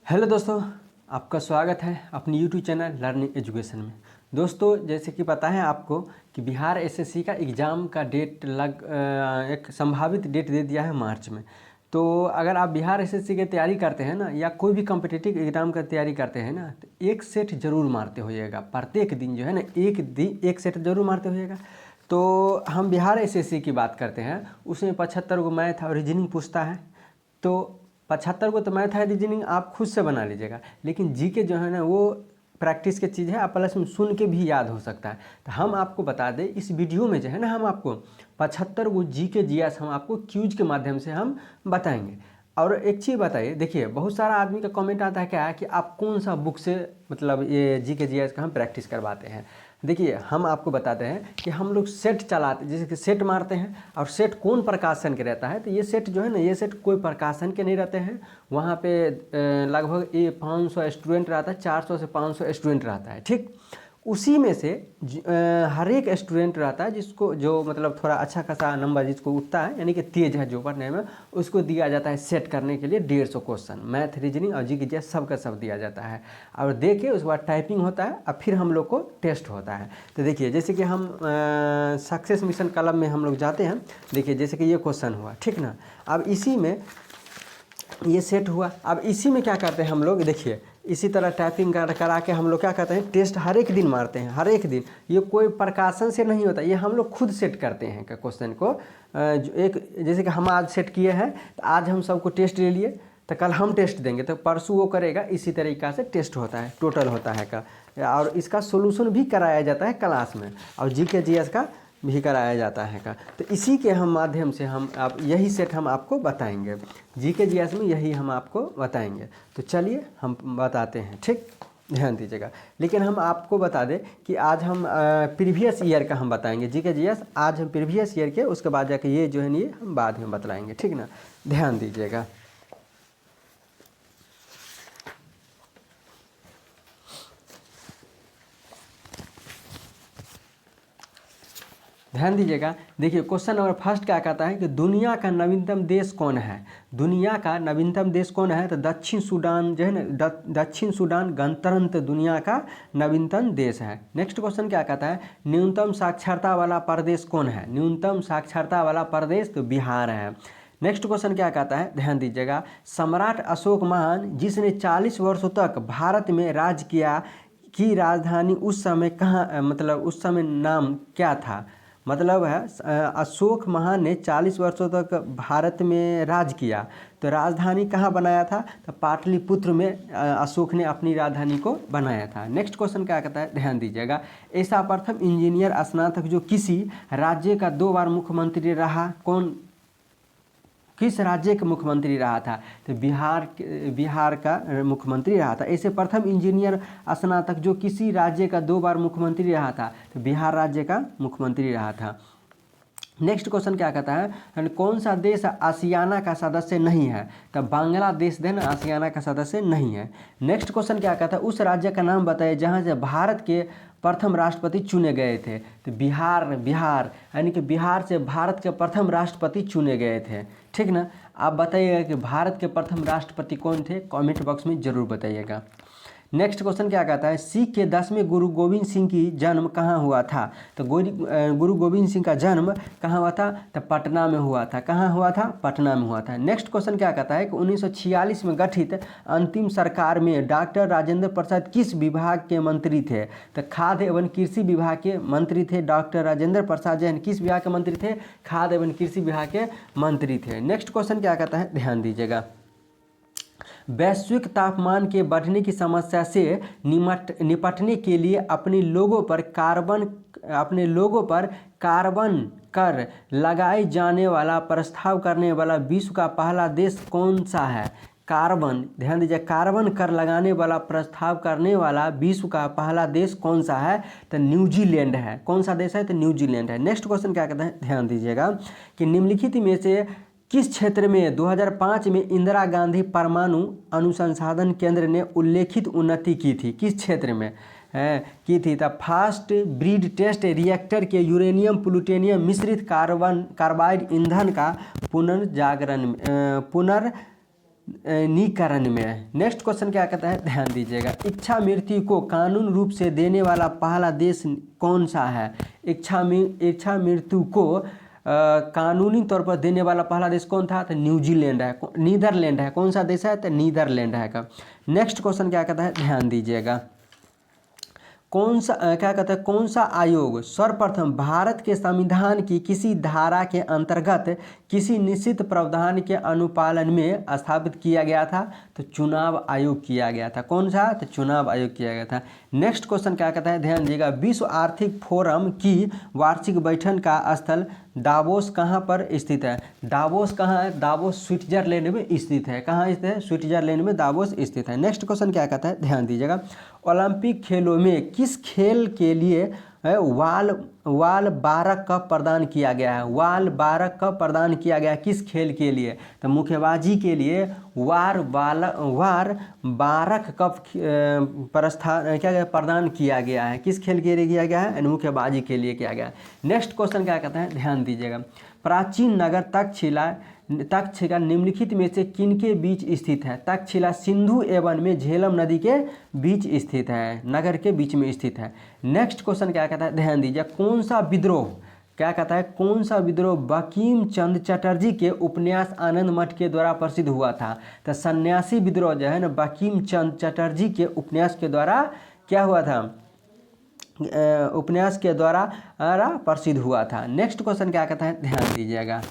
Hello दोस्तों, आपका स्वागत है अपनी यूट्यूब चैनल लर्निंग एजुकेशन में। दोस्तों, जैसे कि पता है आपको कि बिहार एसएससी का एग्ज़ाम का डेट एक संभावित डेट दे दिया है मार्च में। तो अगर आप बिहार एसएससी की तैयारी करते हैं ना, या कोई भी कॉम्पिटिटिव एग्ज़ाम का तैयारी करते हैं ना, तो एक सेट ज़रूर मारते होइएगा। प्रत्येक दिन जो है ना, एक सेट ज़रूर मारते होइएगा। तो हम बिहार एसएससी की बात करते हैं, उसमें 75 को मैथ और रीजनिंग पूछता है। तो 75 को तो मैथ है, रीजनिंग आप खुद से बना लीजिएगा, लेकिन जीके जो है ना वो प्रैक्टिस की चीज़ है, आप प्लस में सुन के भी याद हो सकता है। तो हम आपको बता दें, इस वीडियो में जो है ना, हम आपको 75 को जीके जीएस हम आपको क्यूज के माध्यम से हम बताएंगे। और एक चीज़ बताइए, देखिए बहुत सारा आदमी का कमेंट आता है क्या है कि आप कौन सा बुक से मतलब ये जीके जीएस का हम प्रैक्टिस करवाते हैं। देखिए, हम आपको बताते हैं कि हम लोग सेट चलाते, जैसे कि सेट मारते हैं। और सेट कौन प्रकाशन के रहता है, तो ये सेट जो है ना, ये सेट कोई प्रकाशन के नहीं रहते हैं। वहाँ पे लगभग ये 500 स्टूडेंट रहता है, 400 से 500 स्टूडेंट रहता है, ठीक। उसी में से हर एक स्टूडेंट रहता है जिसको जो मतलब थोड़ा अच्छा खासा नंबर जिसको उठता है, यानी कि तेज़ है जो पढ़ने में, उसको दिया जाता है सेट करने के लिए 150 क्वेश्चन। मैथ, रीजनिंग और जीके जीएस सब का सब दिया जाता है। और दे के उसके बाद टाइपिंग होता है और फिर हम लोग को टेस्ट होता है। तो देखिए, जैसे कि हम सक्सेस मिशन क्लब में हम लोग जाते हैं। देखिए, जैसे कि ये क्वेश्चन हुआ, ठीक ना। अब इसी में ये सेट हुआ। अब इसी में क्या करते हैं हम लोग, देखिए इसी तरह टाइपिंग करा के हम लोग क्या करते हैं, टेस्ट हर एक दिन मारते हैं, हर एक दिन। ये कोई प्रकाशन से नहीं होता, ये हम लोग खुद सेट करते हैं क्वेश्चन को। एक जैसे कि हम आज सेट किए हैं, तो आज हम सबको टेस्ट ले लिए, तो कल हम टेस्ट देंगे, तो परसों वो करेगा। इसी तरीक़ा से टेस्ट होता है, टोटल होता है का। और इसका सोल्यूशन भी कराया जाता है क्लास में, और जीके जीएस का भी कराया जाता है का। तो इसी के हम माध्यम से हम आप यही सेट हम आपको बताएंगे, जीके जीएस में यही हम आपको बताएंगे। तो चलिए हम बताते हैं, ठीक, ध्यान दीजिएगा। लेकिन हम आपको बता दें कि आज हम प्रीवियस ईयर का हम बताएंगे जीके जीएस। आज हम प्रीवियस ईयर के, उसके बाद जाके ये जो है ये हम बाद में बतलाएंगे, ठीक ना। ध्यान दीजिएगा। ध्यान दीजिएगा। देखिए, क्वेश्चन नंबर फर्स्ट क्या कहता है कि दुनिया का नवीनतम देश कौन है। दुनिया का नवीनतम देश कौन है, तो दक्षिण सूडान जो है ना, दक्षिण सूडान गणतंत्र दुनिया का नवीनतम देश है। नेक्स्ट क्वेश्चन क्या कहता है, न्यूनतम साक्षरता वाला प्रदेश कौन है। न्यूनतम साक्षरता वाला प्रदेश तो बिहार है। नेक्स्ट क्वेश्चन क्या कहता है, ध्यान दीजिएगा। सम्राट अशोक महान जिसने 40 वर्षों तक भारत में राज किया, की राजधानी उस समय कहाँ, मतलब उस समय नाम क्या था। मतलब है अशोक महान ने 40 वर्षों तक भारत में राज किया, तो राजधानी कहाँ बनाया था, तो पाटलिपुत्र में अशोक ने अपनी राजधानी को बनाया था। नेक्स्ट क्वेश्चन क्या कहता है, ध्यान दीजिएगा। ऐसा प्रथम इंजीनियर स्नातक जो किसी राज्य का 2 बार मुख्यमंत्री रहा, कौन, किस राज्य का मुख्यमंत्री रहा था, तो बिहार का मुख्यमंत्री रहा था। ऐसे प्रथम इंजीनियर स्नातक जो किसी राज्य का 2 बार मुख्यमंत्री रहा था, तो बिहार राज्य का मुख्यमंत्री रहा था। नेक्स्ट क्वेश्चन क्या कहता है, कौन सा देश आसियाना का सदस्य नहीं है, तो बांग्लादेश देश आसियाना का सदस्य नहीं है। नेक्स्ट क्वेश्चन क्या कहता है, उस राज्य का नाम बताइए जहाँ से भारत के प्रथम राष्ट्रपति चुने गए थे, तो बिहार यानी कि बिहार से भारत के प्रथम राष्ट्रपति चुने गए थे, ठीक ना। आप बताइएगा कि भारत के प्रथम राष्ट्रपति कौन थे, कमेंट बॉक्स में ज़रूर बताइएगा। नेक्स्ट क्वेश्चन क्या कहता है, सिख के 10वें गुरु गोविंद सिंह की जन्म कहाँ हुआ था, तो गुरु गोविंद सिंह का जन्म कहाँ हुआ था, तो पटना में हुआ था। कहाँ हुआ था, पटना में हुआ था। नेक्स्ट क्वेश्चन क्या कहता है कि 1946 में गठित अंतिम सरकार में डॉक्टर राजेंद्र प्रसाद किस विभाग के मंत्री थे, तो खाद्य एवं कृषि विभाग के मंत्री थे। डॉक्टर राजेंद्र प्रसाद जैन किस विभाग के मंत्री थे, खाद्य एवं कृषि विभाग के मंत्री थे। नेक्स्ट क्वेश्चन क्या कहता है, ध्यान दीजिएगा। वैश्विक तापमान के बढ़ने की समस्या से निपटने के लिए अपने लोगों पर कार्बन कर लगाए जाने वाला प्रस्ताव करने वाला विश्व का पहला देश कौन सा है। कार्बन, ध्यान दीजिए, कार्बन कर लगाने वाला प्रस्ताव करने वाला विश्व का पहला देश कौन सा है, तो न्यूजीलैंड है। कौन सा देश है, तो न्यूजीलैंड है। नेक्स्ट क्वेश्चन क्या कहता है, ध्यान दीजिएगा कि निम्नलिखित में से किस क्षेत्र में 2005 में इंदिरा गांधी परमाणु अनुसंधान केंद्र ने उल्लेखित उन्नति की थी, किस क्षेत्र में की थी, तो फास्ट ब्रीड टेस्ट रिएक्टर के यूरेनियम प्लूटोनियम मिश्रित कार्बाइड ईंधन का नीकरण में है। नेक्स्ट क्वेश्चन क्या कहता है, ध्यान दीजिएगा। इच्छा मृत्यु को कानून रूप से देने वाला पहला देश कौन सा है? इच्छा मृत्यु को कानूनी तौर पर देने वाला पहला देश कौन था? तो न्यूजीलैंड है, नीदरलैंड है। कौन सा देश है? तो नीदरलैंड है का। नेक्स्ट क्वेश्चन क्या कहता है, ध्यान दीजिएगा। कौन सा क्या कहता है, कौन सा आयोग सर्वप्रथम भारत के संविधान की किसी धारा के अंतर्गत किसी निश्चित प्रावधान के अनुपालन में स्थापित किया गया था? तो चुनाव आयोग किया गया था। कौन सा? तो चुनाव आयोग किया गया था। नेक्स्ट क्वेश्चन क्या कहता है, ध्यान दीजिएगा। विश्व आर्थिक फोरम की वार्षिक बैठक का स्थल दावोस कहाँ पर स्थित है? दावोस कहाँ है? दावोस स्विट्जरलैंड में स्थित है। कहाँ स्थित है? स्विट्जरलैंड में दावोस स्थित है। नेक्स्ट क्वेश्चन क्या कहता है, ध्यान दीजिएगा। ओलंपिक खेलों में किस खेल के लिए वाल 12 कप प्रदान किया गया है? वाल 12 कप प्रदान किया गया है किस खेल के लिए? तो मुक्केबाजी के लिए वार 12 कप प्रदान किया गया है। किस खेल के लिए किया गया है? मुक्केबाजी के लिए किया गया है। नेक्स्ट क्वेश्चन क्या कहता है, ध्यान दीजिएगा। प्राचीन नगर तक्षशिला निम्नलिखित में से किनके बीच स्थित है? तक्षशिला सिंधु एवं में झेलम नदी के बीच स्थित है, नगर के बीच में स्थित है। नेक्स्ट क्वेश्चन क्या कहता है, ध्यान दीजिए। कौन सा विद्रोह, क्या कहता है, कौन सा विद्रोह बंकिम चंद्र चटर्जी के उपन्यास आनंद मठ के द्वारा प्रसिद्ध हुआ था? तो सन्यासी विद्रोह जो है ना, बंकिम चंद्र चटर्जी के उपन्यास के द्वारा क्या हुआ था? उपन्यास के द्वारा प्रसिद्ध हुआ था। नेक्स्ट क्वेश्चन क्या कहता है, ध्यान दीजिएगा।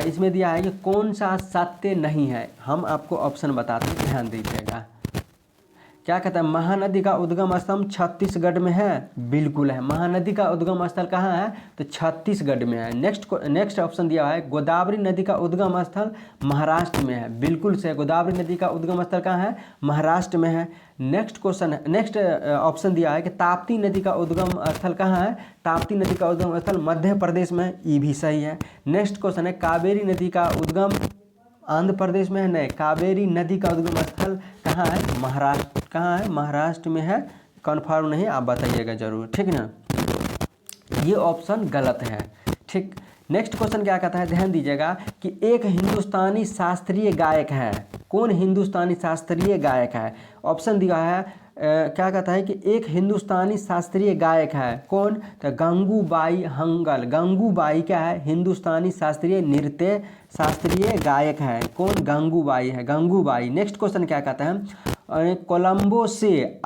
इसमें दिया है कि कौन सा सत्य नहीं है। हम आपको ऑप्शन बताते हैं, ध्यान दीजिएगा। क्या कहता है, महानदी का उद्गम स्थल छत्तीसगढ़ में है? बिल्कुल है। महानदी का उद्गम स्थल कहाँ है? तो छत्तीसगढ़ में है। नेक्स्ट ऑप्शन दिया है, गोदावरी नदी का उद्गम स्थल महाराष्ट्र में है। बिल्कुल से, गोदावरी नदी का उद्गम स्थल कहाँ है? महाराष्ट्र में है। नेक्स्ट ऑप्शन दिया है कि ताप्ती नदी का उद्गम स्थल कहाँ है? ताप्ती नदी का उद्गम स्थल मध्य प्रदेश में है। ये भी सही है। नेक्स्ट क्वेश्चन है, कावेरी नदी का उद्गम आंध्र प्रदेश में है? नहीं, कावेरी नदी का उद्गम स्थल कहाँ है? महाराष्ट्र। कहाँ है? महाराष्ट्र में है। कन्फर्म नहीं, आप बताइएगा जरूर, ठीक ना। ये ऑप्शन गलत है, ठीक। नेक्स्ट क्वेश्चन क्या कहता है, ध्यान दीजिएगा कि एक हिंदुस्तानी शास्त्रीय गायक है। कौन हिंदुस्तानी शास्त्रीय गायक है? ऑप्शन दिया है क्या कहता है कि एक हिंदुस्तानी शास्त्रीय गायक है। कौन? तो गंगूबाई हंगल। गंगूबाई क्या है? हिंदुस्तानी शास्त्रीय नृत्य शास्त्रीय गायक है। कौन? गंगूबाई है, गंगूबाई। नेक्स्ट क्वेश्चन क्या कहता है, कोलंबो से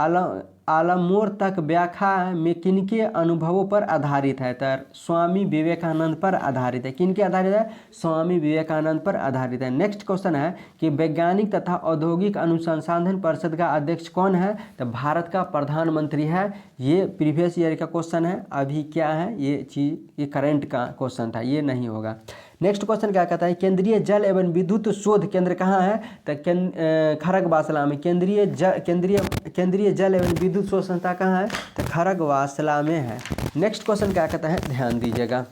आलमोर तक व्याख्या में किनके अनुभवों पर आधारित है? तो स्वामी विवेकानंद पर आधारित है। किनके आधारित है? स्वामी विवेकानंद पर आधारित है। नेक्स्ट क्वेश्चन है कि वैज्ञानिक तथा औद्योगिक अनुसंधान परिषद का अध्यक्ष कौन है? तो भारत का प्रधानमंत्री है। ये प्रीवियस ईयर का क्वेश्चन है। अभी क्या है ये चीज़, ये करंट का क्वेश्चन था, ये नहीं होगा। नेक्स्ट क्वेश्चन क्या कहता है, केंद्रीय जल एवं विद्युत शोध केंद्र कहाँ है? तो खड़गवासला में। केंद्रीय जल एवं विद्युत शोध संस्था कहाँ है? तो खड़गवासला में है। नेक्स्ट क्वेश्चन क्या कहता है, ध्यान दीजिएगा।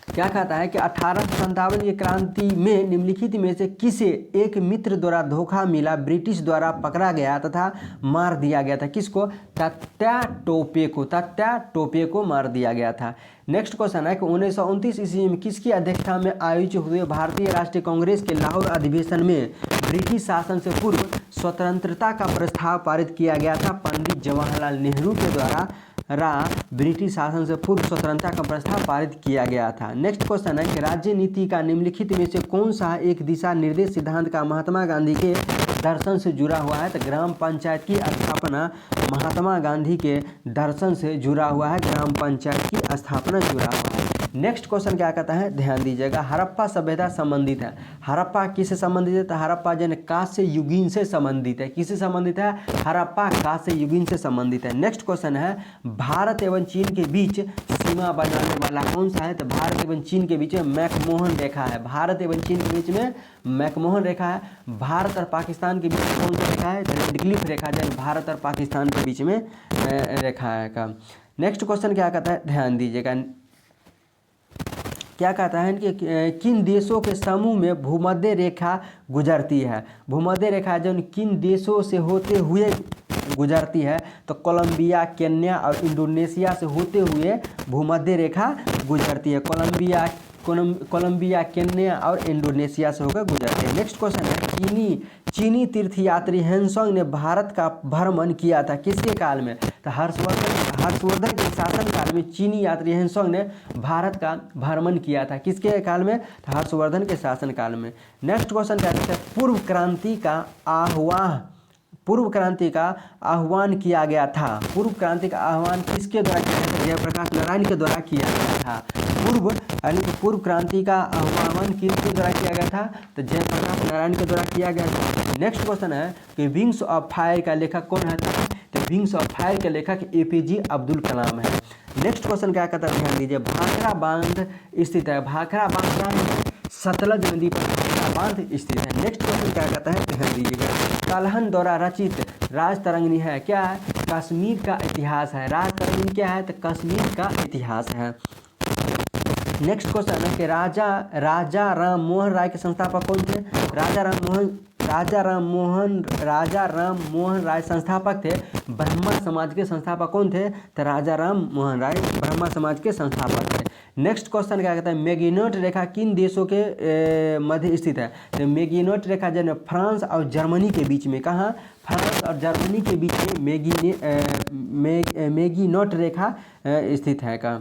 क्या कहता है कि 1857 की क्रांति में निम्नलिखित में से किसे एक मित्र द्वारा धोखा मिला, ब्रिटिश द्वारा पकड़ा गया तथा मार दिया गया था? किसको? तात्या टोपे को मार दिया गया था। नेक्स्ट क्वेश्चन है कि 1929 ईस्वी में किसकी अध्यक्षता में आयोजित हुए भारतीय राष्ट्रीय कांग्रेस के लाहौर अधिवेशन में ब्रिटिश शासन से पूर्व स्वतंत्रता का प्रस्ताव पारित किया गया था? पंडित जवाहरलाल नेहरू के द्वारा ब्रिटिश शासन से पूर्व स्वतंत्रता का प्रस्ताव पारित किया गया था। नेक्स्ट क्वेश्चन है कि राज्य नीति का निम्नलिखित में से कौन सा एक दिशा निर्देश सिद्धांत का महात्मा गांधी के दर्शन से जुड़ा हुआ है? तो ग्राम पंचायत की स्थापना महात्मा गांधी के दर्शन से जुड़ा हुआ है। ग्राम पंचायत की स्थापना जुड़ा हुआ है। नेक्स्ट क्वेश्चन क्या कहता है, ध्यान दीजिएगा। हड़प्पा सभ्यता संबंधित है। हड़प्पा किससे संबंधित है? तो हड़प्पा जन कांस्य युगीन से संबंधित है। किससे संबंधित है? हड़प्पा कांस्य युगीन से संबंधित है। नेक्स्ट क्वेश्चन है, भारत एवं चीन के बीच सीमा बनाने वाला कौन सा है? तो भारत एवं चीन के बीच में मैकमोहन रेखा है। भारत एवं चीन के बीच में मैकमोहन रेखा है। भारत और पाकिस्तान के बीच में कौन सा रेखा है? तो रेडक्लिफ रेखा, जन भारत और पाकिस्तान के बीच में रेखा है का। नेक्स्ट क्वेश्चन क्या कहता है, ध्यान दीजिएगा। क्या कहता है कि किन देशों के समूह में भूमध्य रेखा गुजरती है? भूमध्य रेखा जो किन देशों से होते हुए गुजरती है? तो कोलंबिया, केन्या और इंडोनेशिया से होते हुए भूमध्य रेखा गुजरती है। कोलंबिया, कोलंबिया, केन्या और इंडोनेशिया से होकर गुजरते हैं। नेक्स्ट क्वेश्चन है चीनी तीर्थयात्री ह्वेनसांग ने भारत का भ्रमण किया था किसके काल में? तो हर्षवर्धन के शासन काल में चीनी यात्री ह्वेनसांग ने भारत का भ्रमण किया था किसके काल में? तो हर्षवर्धन के शासन काल में। नेक्स्ट क्वेश्चन कहते हैं पूर्व क्रांति का आह्वान किया गया था। पूर्व क्रांति का आह्वान किसके द्वारा किया गया था? जयप्रकाश नारायण के द्वारा किया गया था। पूर्व क्रांति का आह्वान किसके द्वारा किया गया था? तो जयप्रकाश नारायण के द्वारा किया गया था। नेक्स्ट क्वेश्चन है कि विंग्स ऑफ फायर का लेखक कौन है? तो विंग्स ऑफ फायर के लेखक APJ अब्दुल कलाम है। नेक्स्ट क्वेश्चन क्या कहता है, ध्यान दीजिए। भाखड़ा बांध स्थित है। भाखड़ा बांध क्या है? सतलज नदी पर भाखड़ा बांध स्थित है। नेक्स्ट क्वेश्चन क्या कहता है, ध्यान दीजिएगा। काल्हन द्वारा रचित राजतरंगिणी है क्या है? कश्मीर का इतिहास है। राजतरंगिणी क्या है? तो कश्मीर का इतिहास है। नेक्स्ट क्वेश्चन है कि राजा राम मोहन राय के संस्थापक कौन थे? राजा राम मोहन राय संस्थापक थे। ब्रह्मा समाज के संस्थापक कौन थे? तो राजा राम मोहन राय ब्रह्मा समाज के संस्थापक थे। नेक्स्ट क्वेश्चन क्या कहता है, मैगिनोट रेखा किन देशों के मध्य स्थित है? तो मैगिनोट रेखा जो है फ्रांस और जर्मनी के बीच में, कहाँ? फ्रांस और जर्मनी के बीच में मैगिनोट रेखा स्थित है का।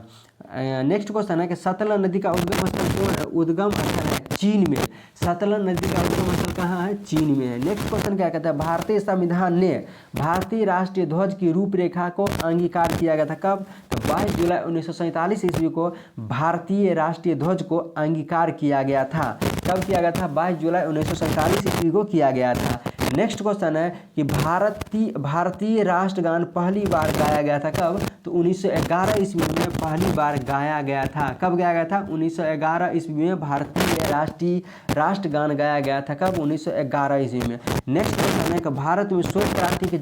नेक्स्ट क्वेश्चन है कि सतलज नदी का उद्गम स्थल है चीन में। सतलज नदी का उद्गम स्थल कहाँ है? चीन में है। नेक्स्ट क्वेश्चन क्या कहता है, भारतीय संविधान ने भारतीय राष्ट्रीय ध्वज की रूपरेखा को अंगीकार किया गया था कब? तो 22 जुलाई 1947 ईस्वी को भारतीय राष्ट्रीय ध्वज को अंगीकार किया गया था। कब किया गया था? 22 जुलाई 1947 ईस्वी को किया गया था। नेक्स्ट क्वेश्चन है कि भारतीय राष्ट्रगान पहली बार गाया गया था कब? तो 1911 ईस्वी में पहली बार गाया गया था। कब गाया गया था? 1911 ईस्वी में भारतीय राष्ट्रगान गाया गया था। कब? 1911 ईस्वी में। नेक्स्ट क्वेश्चन है कि भारत में श्वेत क्रांति के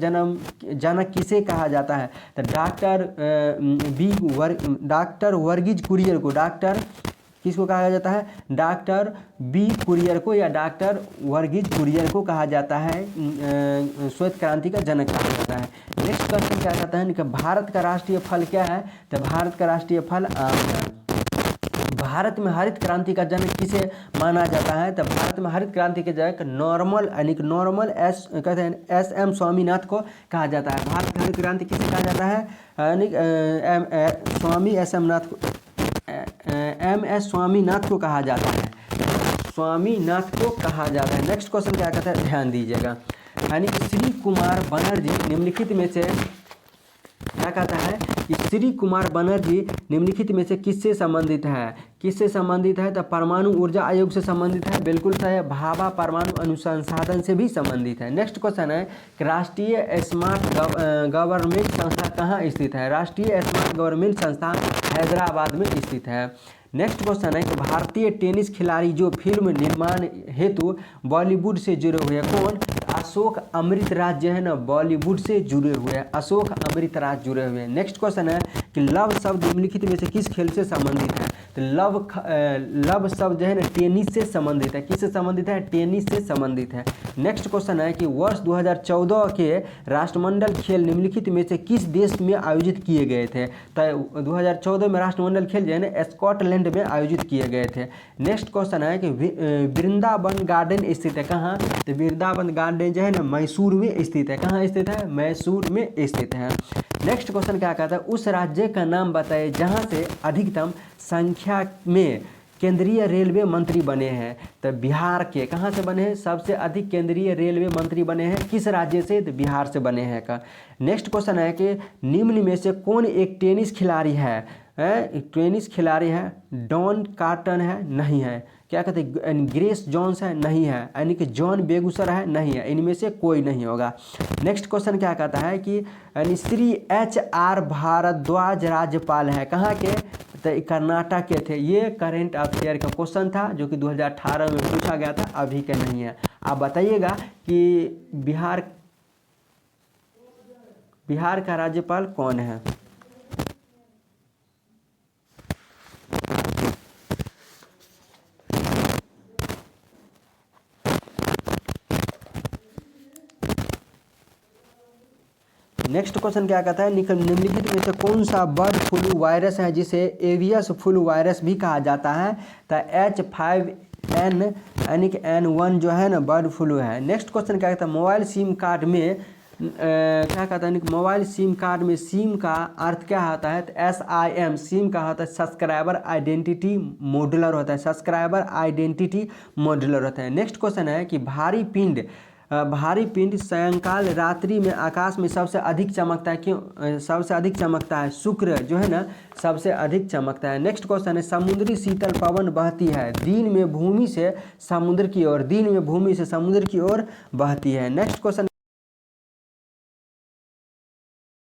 जनक किसे कहा जाता है? तो डॉक्टर वर्गीज कुरियन को, किसको कहा जाता है? डॉक्टर B कुरियन को या डॉक्टर वर्गीज कुरियन को कहा जाता है श्वेत क्रांति का जनक कहा जाता है। नेक्स्ट क्वेश्चन क्या कहता है कि भारत का राष्ट्रीय फल क्या है? तो भारत का राष्ट्रीय फल आम है। भारत में हरित क्रांति का जनक किसे माना जाता है? तो भारत में हरित क्रांति के जनक नॉर्मल SM स्वामीनाथन को कहा जाता है। भारत में हरित क्रांति किसे कहा जाता है? MS स्वामीनाथन को कहा जाता है। स्वामीनाथन को कहा जाता है। नेक्स्ट क्वेश्चन क्या कहता है, ध्यान दीजिएगा। यानी श्री कुमार बनर्जी निम्नलिखित में से क्या कहता है कि श्री कुमार बनर्जी निम्नलिखित में से किससे संबंधित है? किससे संबंधित है? तो परमाणु ऊर्जा आयोग से संबंधित है। बिल्कुल सही है। भाभा परमाणु अनुसंधान से भी संबंधित है। नेक्स्ट क्वेश्चन है कि राष्ट्रीय स्मार्ट गवर्नमेंट संस्था कहाँ स्थित है? राष्ट्रीय स्मार्ट गवर्नमेंट संस्था हैदराबाद में स्थित है। नेक्स्ट क्वेश्चन है कि भारतीय टेनिस खिलाड़ी जो फिल्म निर्माण हेतु बॉलीवुड से जुड़े हुए हैं कौन? अशोक अमृतराज जो है ना बॉलीवुड से जुड़े हुए हैं। अशोक अमृतराज जुड़े हुए हैं। नेक्स्ट क्वेश्चन है कि लव शब्द निम्नलिखित में से किस खेल से संबंधित है? तो लव शब्द जो है ना टेनिस से संबंधित है। किससे संबंधित है? टेनिस से संबंधित है। नेक्स्ट क्वेश्चन है कि वर्ष 2014 के राष्ट्रमंडल खेल निम्नलिखित में से किस देश में आयोजित किए गए थे? तो 2014 में राष्ट्रमंडल खेल जो है ना स्कॉटलैंड में आयोजित किए गए थे। नेक्स्ट क्वेश्चन है कि वृंदावन गार्डन स्थित है कहाँ? तो वृंदावन गार्डन जो है ना मैसूर में स्थित है। कहाँ स्थित है? मैसूर में स्थित है। नेक्स्ट क्वेश्चन क्या कहता है, उस राज्य का नाम बताइए जहाँ से अधिकतम संख्या में केंद्रीय रेलवे मंत्री बने हैं। तो बिहार के, कहाँ से बने हैं? सबसे अधिक केंद्रीय रेलवे मंत्री बने हैं किस राज्य से? तो बिहार से बने हैं का। नेक्स्ट क्वेश्चन है कि निम्न में से कौन एक टेनिस खिलाड़ी है? टेनिस खिलाड़ी है डॉन कार्टन है? नहीं है। क्या कहते हैं? ग्रेस जॉन्स है? नहीं है। यानी कि जॉन बेगूसर है? नहीं है। इनमें से कोई नहीं होगा। नेक्स्ट क्वेश्चन क्या कहता है कि श्री HR भारद्वाज राज्यपाल है कहाँ के? तो कर्नाटक के थे। ये करेंट अफेयर का क्वेश्चन था जो कि 2018 में पूछा गया था, अभी के नहीं है। आप बताइएगा कि बिहार का राज्यपाल कौन है? नेक्स्ट क्वेश्चन क्या कहता है, निम्नलिखित में से कौन सा बर्ड फ्लू वायरस है जिसे एवियस फ्लू वायरस भी कहा जाता है। तो H5N1 जो है ना बर्ड फ्लू है। नेक्स्ट क्वेश्चन क्या कहता है, मोबाइल सिम कार्ड में क्या कहता है, मोबाइल सिम कार्ड में सिम का अर्थ क्या होता है। तो SIM सिम का होता है सब्सक्राइबर आइडेंटिटी मॉड्यूलर होता है, सब्सक्राइबर आइडेंटिटी मॉड्यूलर होता है। नेक्स्ट क्वेश्चन है कि भारी पिंड सायंकाल रात्रि में आकाश में सबसे अधिक चमकता है, क्यों सबसे अधिक चमकता है। शुक्र जो है ना सबसे अधिक चमकता है। नेक्स्ट क्वेश्चन है, समुद्री शीतल पवन बहती है दिन में भूमि से समुद्र की ओर, दिन में भूमि से समुद्र की ओर बहती है। Next question